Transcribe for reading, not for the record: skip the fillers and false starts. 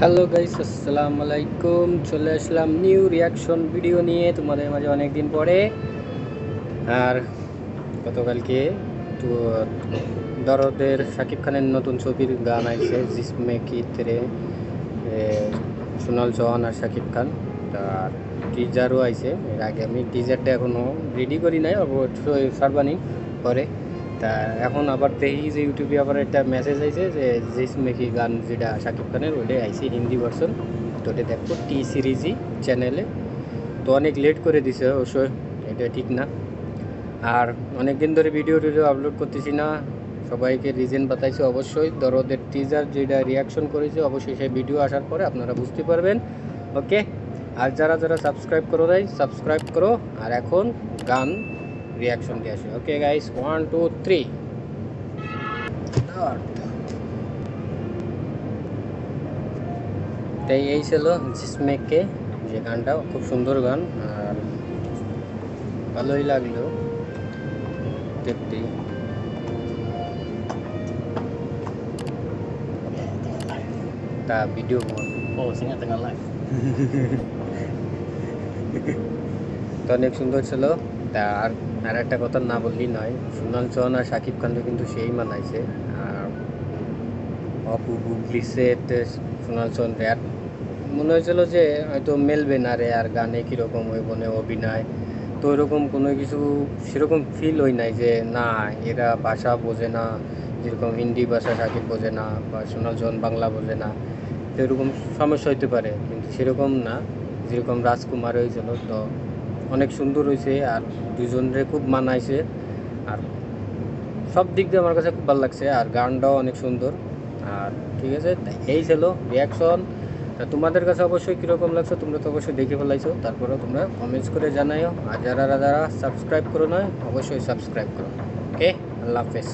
Hello guys, আসসালামু আলাইকুম। চলে আসলাম নিউ রিয়াকশন ভিডিও নিয়ে তোমাদের মাঝে অনেক দিন পরে। আর গতকালকে তো দরদের শাকিব খানের নতুন ছবির গান আইছে, জিসমে কি তেরে, সোনাল চৌহান আর শাকিব খান। তার টিজারও আইছে। এর আগে আমি টিজারটা এখনও রেডি করি নাই, অবশ্যই সারবানি পরে। তা এখন আবার দেখি যে ইউটিউবে আবার একটা মেসেজ আইছে যে জিসমে কি গান, যেটা শাকিব খানের, ওইটাই আইছে হিন্দি ভার্সন। তো ওটা দেখবো টি সিরিজই চ্যানেলে। তো অনেক লেট করে দিছে অবশ্যই, এটা ঠিক না। আর অনেক দিন ধরে ভিডিও আপলোড করতেছি না, সবাইকে রিজন বাতাইছি। অবশ্যই দরদের টিজার যেটা রিয়াকশন করেছে, অবশ্যই সেই ভিডিও আসার পরে আপনারা বুঝতে পারবেন। ওকে, আর যারা যারা সাবস্ক্রাইব করো নাই, সাবস্ক্রাইব করো। আর এখন গান রিয়াকশন দিয়ে আসে। ওকে গাইস, 1 2 3 তাই এই ছিল জিসমেকে, যে গানটা খুব সুন্দর গান। আর ভালোই লাগলো দেখতে। তা video Oh, saya tengah live. তো অনেক সুন্দর ছিল। তা আর একটা কথা না বললেই নয়, সোনাল চৌহান আর শাকিব খানকে কিন্তু সেই মানাইছে। আর অপু বুবলি সেট, সোনাল চৌহান র্যাট, মনে হয়েছিল যে হয়তো মেলবে না রে, আর গানে কীরকম ওই বনে অভিনয়। তো ওইরকম কোনো কিছু সেরকম ফিল হয় নাই যে না, এরা ভাষা বোঝে না, যেরকম হিন্দি ভাষা শাকিব বোঝে না বা সোনাল চৌহান বাংলা বোঝে না। তো এরকম সমস্যা হইতে পারে, কিন্তু সেরকম না। যেরকম রাজকুমার হয়েছিল, তো অনেক সুন্দর হয়েছে। আর দুজনরে খুব মানাইছে। আর সব দিক দিয়ে আমার কাছে খুব ভালো লাগছে। আর গানটাও অনেক সুন্দর। আর ঠিক আছে, এই ছিল রিয়াকশন। তোমাদের কাছে অবশ্যই কীরকম লাগছে, তোমরা তো অবশ্যই দেখে ফেলাইছো, তারপরেও তোমরা কমেন্টস করে জানাইও। আর যারা যারা সাবস্ক্রাইব করো নয়, অবশ্যই সাবস্ক্রাইব করো। ওকে, আল্লাহ হাফেজ।